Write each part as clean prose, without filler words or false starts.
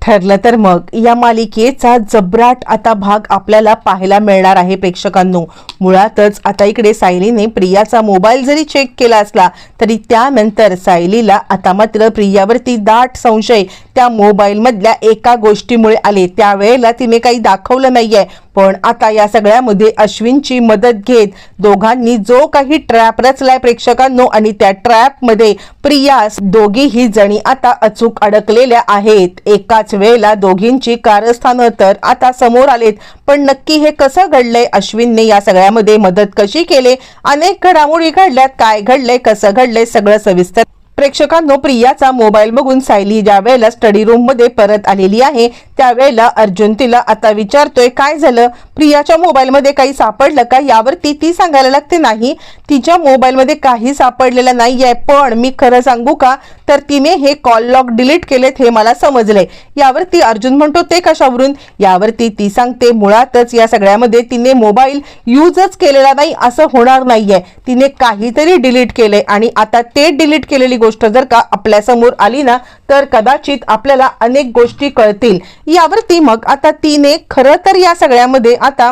ठरलं तर मग या मालिकेचा जबराट आता भाग आपल्याला पाहायला मिळणार आहे प्रेक्षकांनो। मुळातच आता इकडे सायलीने प्रियाचा मोबाईल जरी चेक केला असला तरी त्यानंतर सायलीला आता मात्र प्रियावरती दाट संशय त्या मोबाईल मधल्या एका गोष्टीमुळे आले। त्यावेळेला तिने काही दाखवलं नाहीये, पण आता या सगळ्यामध्ये अश्विनची मदत घेत दोघांनी जो काही ट्रॅप रचलाय प्रेक्षकांनो, आणि त्या ट्रॅप मध्ये प्रिया दोघीही जणी आता अचूक अडकलेल्या आहेत। एकाच वेळेला दोघींची कारस्थानं तर आता समोर आलेत, पण नक्की हे कसं घडलंय, अश्विनने या सगळ्यामध्ये मदत कशी केली, अनेक घडामोडी घडल्यात, काय घडलंय, कसं घडलंय, सगळं सविस्तर प्रेक्षकांनो। प्रियाचा मोबाईल बघून सायली ज्या वेळेला स्टडी रूम मध्ये परत आलेली आहे त्यावेळेला अर्जुन तिला आता विचारतोय काय झालं, प्रियाच्या मोबाईल मध्ये काही सापडलं का। यावरती ती सांगायला लागते नाही, तिच्या मोबाईल मध्ये काही सापडलेलं नाहीये, पण मी खरं सांगू का तर तिने हे कॉल लॉग डिलीट केलेत हे मला समजलंय। यावरती अर्जुन म्हणतो ते कशावरून, यावरती ती सांगते मुळातच या सगळ्यामध्ये तिने मोबाईल यूजच केलेला नाही असं होणार नाहीये, तिने काहीतरी डिलीट केले आणि आता ते डिलीट केलेली गोष्ट जर का आपल्या समोर आली ना तर कदाचित आपल्याला अनेक गोष्टी कळतील। यावरती मग आता तिने खरं तर या सगळ्यामध्ये आता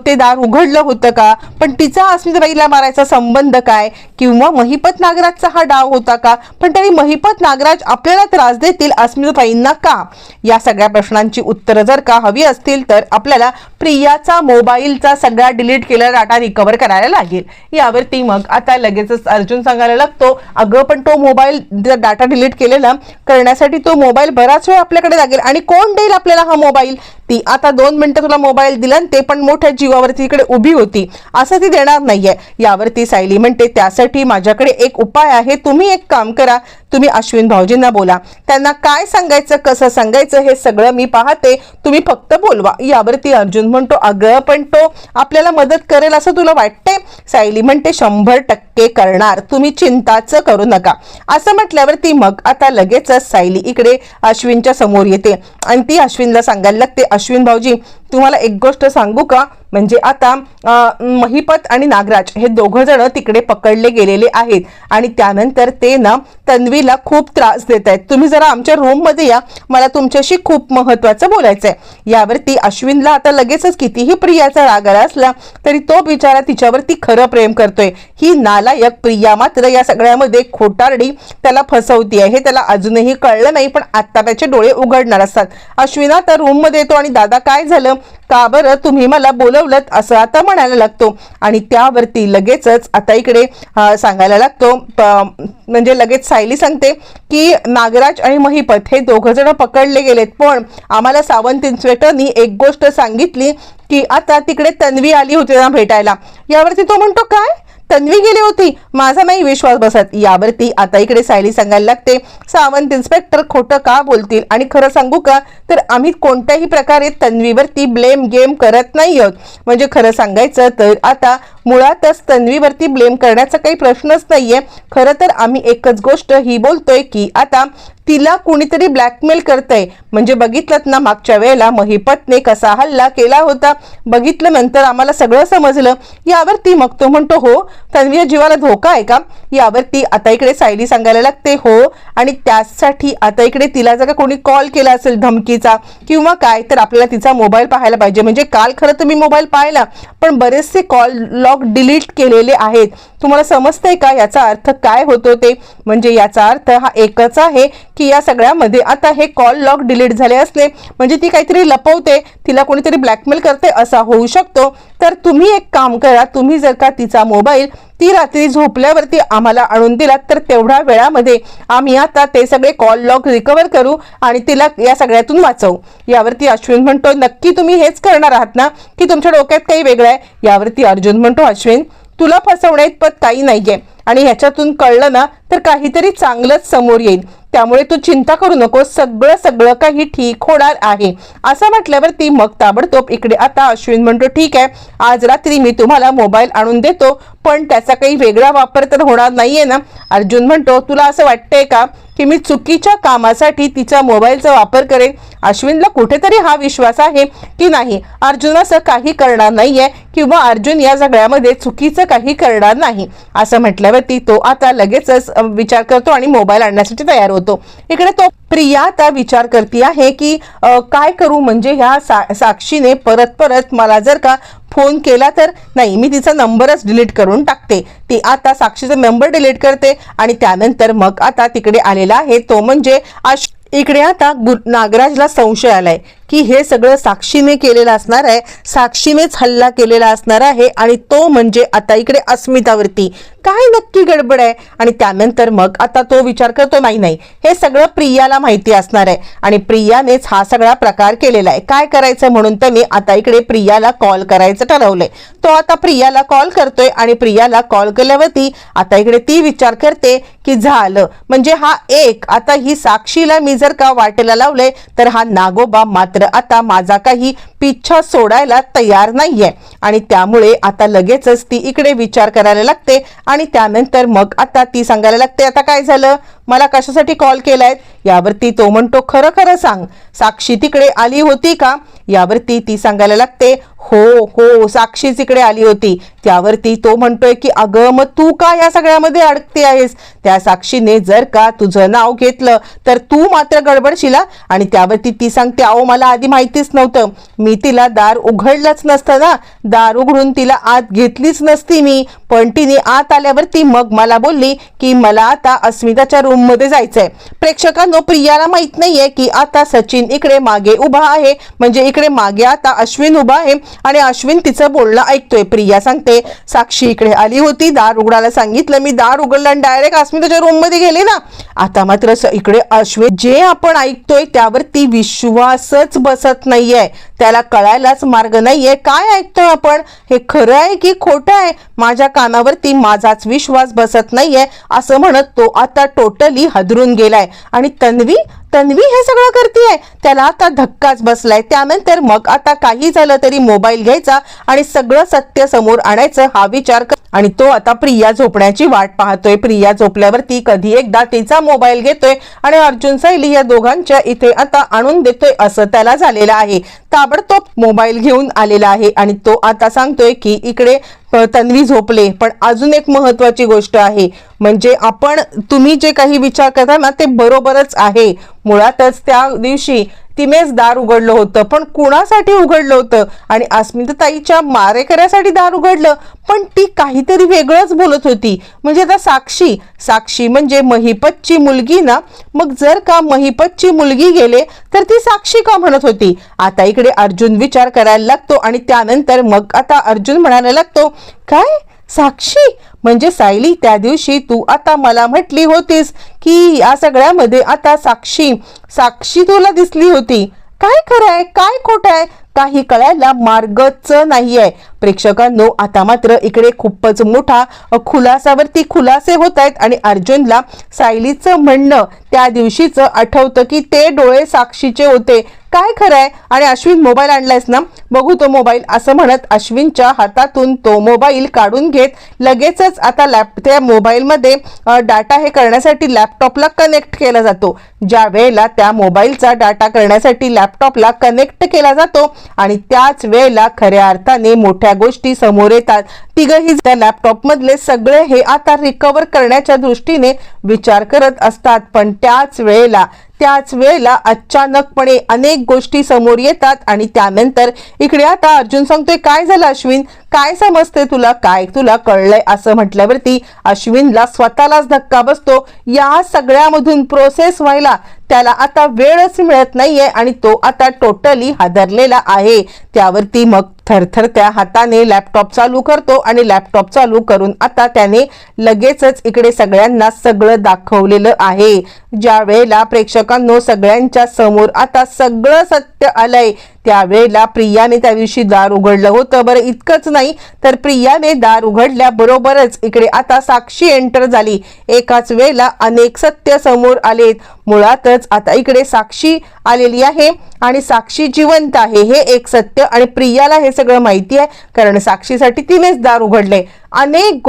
ते दार उघडलं होतं का, पण तिचा अस्मिताबाईला मारायचा संबंध काय, किंवा महिपत नागराजचा हा डाव होता का, पण तरी महिपत नागराज आपल्याला त्रास देतील अस्मिताबाईंना का। या सगळ्या प्रश्नांची उत्तरं जर का हवी असतील तर आपल्याला प्रियाचा मोबाईलचा सगळा डिलीट केलेला डाटा रिकव्हर करायला लागेल। यावरती मग आता लगेचच अर्जुन सांगायला लागतो अगं पण तो मोबाईल डाटा डिलीट केलेला करण्यासाठी तो मोबाईल बराच वेळ आपल्याकडे लागेल, आणि कोण देईल आपल्याला हा मोबाईल। ती आता 2 मिनिटं तुला मोबाईल दिला, ते पण मोठ्या जीवावरती इकडे उभी होती, असं ती देणार नाहीये। यावरती सायली म्हणते त्यासाठी माझ्याकडे एक उपाय आहे, तुम्ही एक काम करा, तुम्ही अश्विन भाऊजींना बोला, त्यांना काय सांगायचं कसं सांगायचं हे सगळं मी पाहते, तुम्ही फक्त बोलवा। यावरती अर्जुन म्हणतो अगं पण तो आपल्याला मदत करेल असं तुला वाटतंय। सायली म्हणते 100% करणार, तुम्ही चिंताच करू नका। असं म्हटल्यावरती मग आता लगेचच सायली इकडे अश्विनच्या समोर येते आणि ती अश्विनला सांगायला लागते अश्विन भाऊजी तुम्हाला एक गोष्ट सांगू का, म्हणजे आता महिपत आणि नागराज हे दोघं जण तिकडे पकडले गेलेले आहेत आणि त्यानंतर ते ना तन्वीला खूप त्रास देत आहेत, तुम्ही जरा आमच्या रूम मध्ये या, मला तुमच्याशी खूप महत्वाचं बोलायचंय। यावरती अश्विनला आता लगेचच कितीही प्रियाचा राग आला असला तरी तो बिचारा तिच्यावरती खरं प्रेम करतोय, ही नालायक प्रिया मात्र या सगळ्यामध्ये खोटारडी त्याला फसवती आहे हे त्याला अजूनही कळलं नाही, पण आता त्याचे डोळे उघडणार असतात। अश्विन आता रूम मध्ये येतो आणि दादा काय झालं, का बरं तुम्ही मला बोलवलत असं आता म्हणायला लागतो, आणि त्यावरती लगेचच आता इकडे सांगायला लागतो म्हणजे लगेच सायली सांगते की नागराज आणि महिपत हे दोघं जण पकडले गेलेत, पण आम्हाला सावंत इन्स्पेक्टरनी एक गोष्ट सांगितली की आता तिकडे तन्वी आली होती ना भेटायला। यावरती तो म्हणतो काय तन्वी गेली होती, माझा नाही विश्वास बसत। यावरती आता इकडे सायली सांगायला लागते सावंत इन्स्पेक्टर खोटं का बोलतील, आणि खरं सांगू का तर आम्ही कोणत्याही प्रकारे तन्वीवरती ब्लेम गेम करत नाही आहोत, म्हणजे खरं सांगायचं तर आता मुळातच तन्वीवरती ब्लेम करण्याचा काही प्रश्नच नाहीये। खरं तर आम्ही एकच गोष्ट ही बोलतोय की आता तिला कुणीतरी ब्लॅकमेल करतंय, म्हणजे बघितलं ना मागच्या वेळेला महिपतने कसा हल्ला केला होता, बघितलं नंतर आम्हाला सगळं समजलं। यावरती मग तो म्हणतो हो तन्वीच्या जीवाला धोका आहे का। यावरती आता इकडे सायली सांगायला लागते हो, आणि त्यासाठी आता इकडे तिला जर का कोणी कॉल केला असेल धमकीचा किंवा काय तर आपल्याला तिचा मोबाईल पाहायला पाहिजे, म्हणजे काल खरं तुम्ही मोबाईल पाहिला पण बरेचसे कॉल लॉग डिलीट केलेले आहेत, तुम्हाला समजतंय का याचा अर्थ काय होतो ते, म्हणजे याचा अर्थ हा एकच आहे की या सगळ्यामध्ये आता हे कॉल लॉग डिलीट झाले असले म्हणजे ती काहीतरी लपवते, तिला कोणीतरी ब्लॅकमेल करते असा होऊ शकतो। तर तुम्ही एक काम करा, तुम्ही जर का तिचा मोबाईल ती रात्री झोपल्यावरती आम्हाला आणून दिलात तर तेवढ्या वेळामध्ये आम्ही आता ते सगळे कॉल लॉग रिकव्हर करू आणि तिला या सगळ्यातून वाचवू। यावरती अश्विन म्हणतो नक्की तुम्ही हेच करणार आहात ना, की तुमच्या डोक्यात काही वेगळं आहे। यावरती अर्जुन म्हणतो अश्विन तुला फसवण्यात काही नाहीये, आणि ह्याच्यातून कळलं ना तर काहीतरी चांगलंच समोर येईल, त्यामुळे तू चिंता करू नको, सगळं काही ठीक होणार आहे। असं म्हटल्यावरती मग ताबडतोब इकडे आता अश्विन म्हणतो ठीक आहे आज रात्री मी तुम्हाला मोबाईल आणून देतो, पण त्याचा काही वेगळा वापर तर होणार नाहीये ना। अर्जुन म्हणतो तुला असं वाटतंय का की मी चुकीच्या कामासाठी तिचा मोबाईलचा वापर करेन. अश्विनला कुठेतरी हा विश्वास आहे की नाही, अर्जुन असं काही करणार नाहीये किंवा अर्जुन या सगळ्यामध्ये चुकीचं काही करणार नाही. असं म्हटल्यावरती तो आता लगेचच विचार करतो आणि मोबाईल आणण्यासाठी तयार होतो. इकडे तो प्रिया आता विचार करते आहे की काय करू, म्हणजे ह्या साक्षीने परत परत मला जर का फोन केला तर नाही, मी तिचा नंबरच डिलीट करून टाकते. ती आता साक्षीचा नंबर डिलीट करते आणि त्यानंतर मग आता तिकडे आलेला आहे तो म्हणजे इकडे आता नागराजला संशय आलाय की हे सगळं साक्षीने केलेलं असणार आहे, साक्षीनेच हल्ला केलेला असणार आहे आणि तो म्हणजे आता इकडे अस्मितावरती. काय नक्की गडबड आहे? आणि त्यानंतर मग आता तो विचार करतो नाही हे सगळं प्रियाला माहिती असणार आहे आणि प्रियानेच हा सगळा प्रकार केलेला आहे. काय करायचं म्हणून त्याने आता इकडे प्रियाला कॉल करायचं ठरवलंय. तो आता प्रियाला कॉल करतोय आणि प्रियाला कॉल केल्यावरती आता इकडे ती विचार करते की झालं म्हणजे हा एक आता ही साक्षीला मी जर का वाटेला लावलंय तर हा नागोबा मात्र आता माझा काही पिच्छा सोडायला तयार नाहीये. आणि त्यामुळे आता लगेचच ती इकडे विचार करायला लागते आणि त्यानंतर मग आता ती सांगायला लागते आता काय झालं, मला कशासाठी कॉल केलाय? यावरती तो म्हणतो खरं खरं सांग, साक्षी तिकडे आली होती का? यावरती ती सांगायला लागते हो साक्षी तिकडे आली होती. त्यावरती तो म्हणतोय की अगं मग तू का या सगळ्यामध्ये अडकते आहेस? त्या साक्षीने जर का तुझं नाव घेतलं तर तू मात्र गडबडशीला. आणि त्यावरती ती सांगते अहो मला आधी माहितीच नव्हतं, मी तिला दार उघडलंच नसतं ना, दार उघडून तिला आत घेतलीच नसती मी, पण तिने आत आल्यावरती मग मला बोलली की मला आता अस्मिताच्या रूम मध्ये जायचंय. प्रेक्षकांनो प्रियाला माहित नाहीये की आता सचिन इकडे मागे उभा आहे, म्हणजे इकडे मागे आता अश्विन उभा आहे आणि अश्विन तिचं बोलणं ऐकतोय. प्रिया सांगते साक्षी इकडे आली होती, दार उघडायला सांगितलं, मी दार उघडलं आणि डायरेक्ट अस्मिताच्या रूम मध्ये गेले ना. आता मात्र इकडे अश्विन जे आपण ऐकतोय त्यावरती विश्वासच बसत नाहीये, त्याला कळायलाच मार्ग नाहीये काय ऐकतोय आपण, हे खरं आहे की खोटं आहे, माझ्या कानावरती माझाच विश्वास बसत नाहीये असं म्हणत तो आता टोटली हादरून गेलाय. आणि तन्वी हे सगळं करतेय, त्याला आता धक्काच बसलाय. त्यानंतर मग आता काही झालं तरी मोबाईल घ्यायचा आणि सगळं सत्य समोर आणायचं हा विचार आणि तो आता प्रिया झोपण्याची वाट पाहतोय. प्रिया झोपल्यावरती कधी एकदा तिचा मोबाईल घेतोय आणि अर्जुन सायली या दोघांच्या इथे आता आणून देतोय असं त्याला झालेलं आहे. ताबडतोब मोबाईल घेऊन आलेला आहे आणि तो आता सांगतोय की इकडे तन्वी झोपले, पण अजून एक महत्वाची गोष्ट आहे, म्हणजे तुम्ही जे काही विचार करता ना ते बरोबरच आहे. मुळातच त्या दिवशी तिनेच दार उघडलं होतं, पण कुणासाठी उघडलं होतं? आणि अस्मिताताईच्या मारेकऱ्यासाठी दार उघडलं, पण ती काहीतरी वेगळंच बोलत होती. म्हणजे आता साक्षी म्हणजे महिपतची मुलगी ना, मग जर का महिपतची मुलगी गेले तर ती साक्षी का म्हणत होती? आता इकडे अर्जुन विचार करायला लागतो आणि त्यानंतर मग आता अर्जुन म्हणायला लागतो काय साक्षी म्हणजे सायली त्या दिवशी तू आता मला म्हटली होतीस की या सगळ्यामध्ये आता साक्षी तुला दिसली होती, काय खरं आहे काय खोटं आहे काही कळायला मार्गच नाहीये. प्रेक्षकांनो आता मात्र इकडे खूपच मोठा खुलासावरती खुलासे होत आहेत आणि अर्जुनला सायलीचं म्हणणं त्या दिवशीचं आठवतं की ते डोळे साक्षीचे होते, काय खरं आहे? आणि अश्विन मोबाईल आणलायस ना, बघू तो मोबाईल असं म्हणत अश्विनच्या हातातून तो मोबाईल काढून घेत लगेचच आता त्या मोबाईलमध्ये डाटा हे करण्यासाठी लॅपटॉपला कनेक्ट केला जातो. ज्या वेळेला त्या मोबाईलचा डाटा करण्यासाठी लॅपटॉपला कनेक्ट केला जातो आणि त्याच वेळेला खऱ्या अर्थाने मोठ्या गोष्टी समोर येतात. तिघही त्या लॅपटॉप मधले सगळे हे आता रिकव्हर करण्याच्या दृष्टीने विचार करत असतात, पण त्याच वेळेला अचानकपणे अनेक गोष्टी समोर येतात आणि त्यानंतर इकडे आता अर्जुन सांगतोय काय झालं अश्विन, काय समजते तुला, काय तुला कळलंय? असं म्हटल्यावरती अश्विनला स्वतःलाच धक्का बसतो. या सगळ्यामधून प्रोसेस व्हायला त्याला आता वेळच मिळत नाहीये आणि तो आता टोटली हादरलेला आहे. त्यावरती मग थरथरत्या हाताने लॅपटॉप चालू करतो आणि लॅपटॉप चालू करून आता त्याने लगेचच इकडे सगळ्यांना सगळं दाखवलेलं आहे. ज्या वेळेला प्रेक्षकांनो सगळ्यांच्या समोर आता सगळं सत्य आलंय त्यावेळेला प्रियाने त्या दिवशी दार उघडलं होतं. बरं इतकंच नाही तर प्रियाने दार उघडल्याबरोबरच इकडे आता साक्षी एंटर झाली. एकाच वेळेला अनेक सत्य समोर आलेत. मुळातच आता इकडे साक्षी आलेली आहे आणि साक्षी जिवंत आहे हे एक सत्य आणि प्रियाला हे सगळं माहिती आहे कारण साक्षीसाठी तिनेच दार उघडले. अनेक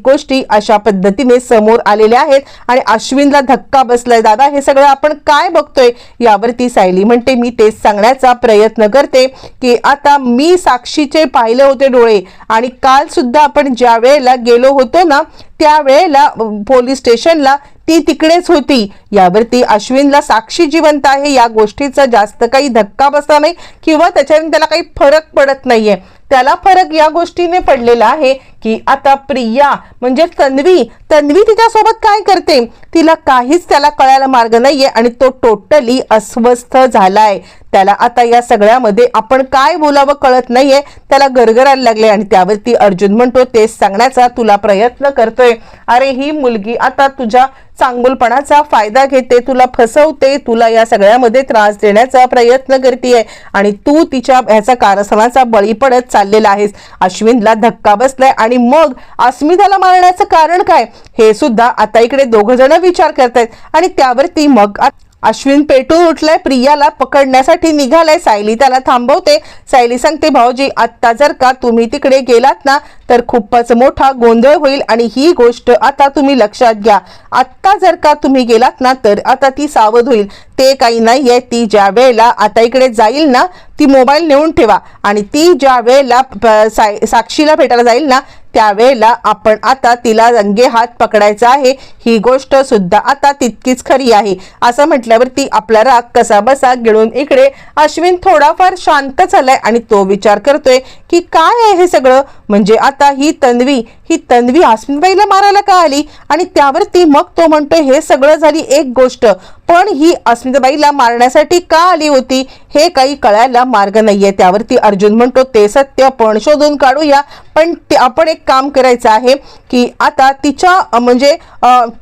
गोष्टी अशा पद्धतीने समोर आलेल्या आहेत आणि अश्विनला धक्का बसलाय. दादा हे सगळं आपण काय बघतोय? यावरती सायली म्हणते मी तेच सांगण्याचा प्रयत्न करते की आता मी साक्षीचे पाहिले होते डोळे आणि काल सुद्धा आपण ज्या वेळेला गेलो होतो ना त्यावेळेला पोलीस स्टेशनला ती तिकडेच होती. यावरती अश्विनला साक्षी जिवंत आहे या गोष्टीचा जास्त काही धक्का बसला नाही किंवा त्याच्याने त्याला काही फरक पडत नाहीये. त्याला फरक या गोष्टीने पडलेला आहे की आता प्रिया म्हणजे तन्वी तिच्यासोबत काय करते तिला काहीच त्याला कळायला मार्ग नाहीये आणि तो टोटली अस्वस्थ झालाय. त्याला आता या सगळ्यामध्ये आपण काय बोलावं कळत नाहीये, त्याला गरगरायला लागले आणि त्यावरती अर्जुन म्हणतो तेच सांगण्याचा तुला प्रयत्न करतोय. अरे ही मुलगी आता तुझ्या चांगुलपणाचा फायदा घेते, तुला फसवते, तुला या सगळ्यामध्ये त्रास देण्याचा प्रयत्न करतेय आणि तू तिच्या ह्याचा कारस्थानाचा बळी पडत चाललेला आहेस. अश्विनला धक्का बसलाय आणि मग अस्मिताला मारण्याचं कारण काय हे सुद्धा आता इकडे दोघ जण विचार करतायत आणि त्यावरती मग अश्विन पेटून उठलाय, प्रियाला पकडण्यासाठी निघालाय. सायली त्याला थांबवते. सायली सांगते भाऊजी आत्ता जर का तुम्ही तिकडे गेलात ना तर खूपच मोठा गोंधळ होईल आणि ही गोष्ट आता तुम्ही लक्षात घ्या. आत्ता जर का तुम्ही गेलात ना तर आता ती सावध होईल. ते काही नाहीये, ती ज्या वेळेला आता इकडे जाईल ना ती मोबाईल नेऊन ठेवा आणि ती ज्या वेळेला साक्षीला भेटायला जाईल ना त्यावेळेला आपण आता तिला रंगे हात पकडायचा आहे. ही गोष्ट सुद्धा आता तितकीच खरी आहे. असं म्हटल्यावरती आपला राग कसा बसा गिळून इकडे अश्विन थोडाफार शांत झालाय आणि तो विचार करतोय की काय आहे हे सगळं. म्हणजे आता ही तन्वी अस्मिताबाईला मारायला का आली आणि त्यावरती मग तो म्हणतोय हे सगळं झाली एक गोष्ट, पण ही अस्मिताबाईला मारण्यासाठी का आली होती हे काही कळायला मार्ग नाहीये. त्यावरती अर्जुन म्हणतो ते सत्य पण शोधून काढूया, पण आपण एक काम करायचं आहे की आता तिच्या म्हणजे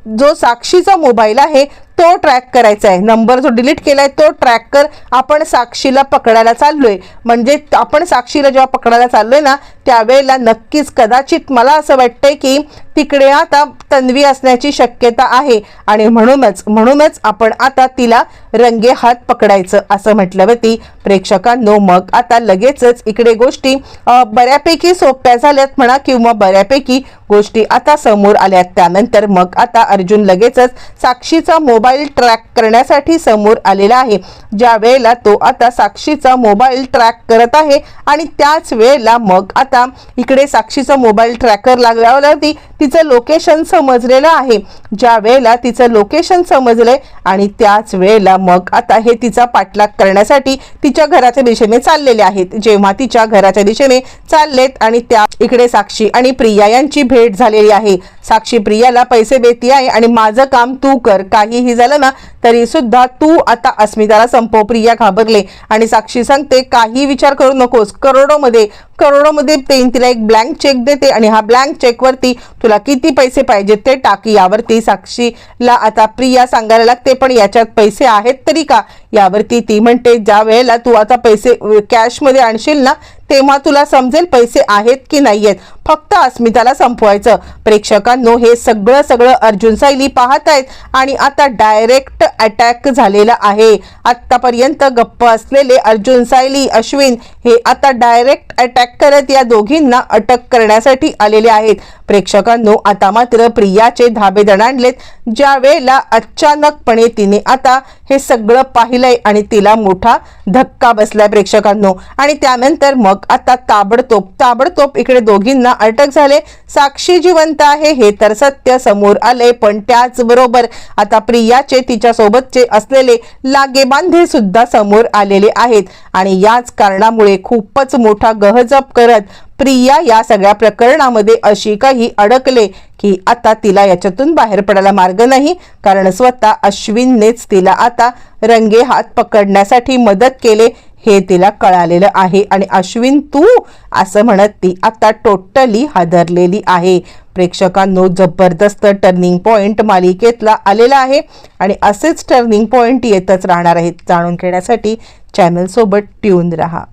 जो साक्षीचा मोबाईल आहे तो ट्रॅक करायचा आहे. नंबर जो डिलीट केलाय तो ट्रॅक कर. आपण साक्षीला पकडायला चाललोय, म्हणजे आपण साक्षीला जेव्हा पकडायला चाललोय ना त्यावेळेला नक्कीच कदाचित मला असं वाटतंय की तिकडे आता तन्वी असण्याची शक्यता आहे आणि म्हणूनच आपण आता तिला रंगे हात पकडायचं. असं म्हटल्यावरती प्रेक्षकांनो मग आता लगेचच इकडे गोष्टी बऱ्यापैकी सोप्या झाल्यात म्हणा किंवा बऱ्यापैकी गोष्टी आता समोर आल्यात. त्यानंतर मग आता अर्जुन लगेचच साक्षीचा मोबाईल ट्रॅक करण्यासाठी समोर आलेला आहे. ज्या वेळेला तो आता साक्षीचा मोबाईल ट्रॅक करत आहे आणि त्याच वेळेला मग आता इकडे साक्षीचा मोबाईल ट्रॅकर लागल्यावरती तिचं लोकेशन समजलेलं आहे. ज्या वेळेला तिचं लोकेशन समजलंय आणि त्याच वेळेला मग आता हे तिचा पाठलाग करण्यासाठी तिच्या घराच्या दिशेने चाललेले आहेत. जेव्हा तिच्या घराच्या दिशेने चाललेत आणि त्या इकडे साक्षी आणि प्रिया यांची भेट झालेली आहे. साक्षी प्रियाला पैसे देते आहे आणि माझं काम तू कर, काहीही झालं ना तरी सुद्धा तू आता अस्मिताला संपव. प्रिया घाबरले आणि साक्षी सांगते काही विचार करू नकोस, करोडोमध्ये तिला एक ब्लँक चेक देते आणि हा ब्लँक चेक वरती तुला किती पैसे पाहिजे ते टाक. यावरती साक्षीला आता प्रिया सांगायला लागते पण याच्यात पैसे आहेत तरी का. यावरती ती म्हणते ज्या वेळेला तू आता पैसे कॅश मध्ये आणशील ना तेव्हा तुला समजेल पैसे आहेत की नाही आहेत, फक्त अस्मिताला संपवायचं. प्रेक्षकांनो हे सगळं अर्जुन सायली पाहत आहेत आणि आता डायरेक्ट अटॅक झालेला आहे. आतापर्यंत गप्प असलेले अर्जुन सायली अश्विन हे आता डायरेक्ट अटॅक करत या दोघींना अटक करण्यासाठी आलेले आहेत. प्रेक्षकांनो आता मात्र प्रियाचे धाबे दणाणलेत. ज्या वेळेला अचानकपणे तिने आता हे सगळं पाहिलंय आणि तिला मोठा धक्का बसलाय प्रेक्षकांनो आणि त्यानंतर मग आता ताबडतोब इकडे दोघींना अटक झाले. साक्षी जिवंत आहे हे तर सत्य समोर आले, पण त्याचबरोबर आता प्रियाचे तिच्यासोबतचे असलेले लागेबांधे सुद्धा समोर आलेले आहेत आणि याच कारणामुळे खूपच मोठा गहजप करत प्रिया या सगळ्या प्रकरणामध्ये अशी काही अडकले की आता तिला याच्यातून बाहेर पडायला मार्ग नाही, कारण स्वतः अश्विननेच तिला आता रंगे हात पकडण्यासाठी मदत केले हे तिला कळालेलं आहे आणि अश्विन तू असं म्हणत ती आता टोटली हादरलेली आहे. प्रेक्षकांनो जबरदस्त टर्निंग पॉइंट मालिकेतला आलेला आहे आणि असेच टर्निंग पॉइंट येतच राहणार आहेत. जाणून घेण्यासाठी चॅनल सोबत ट्यून रहा.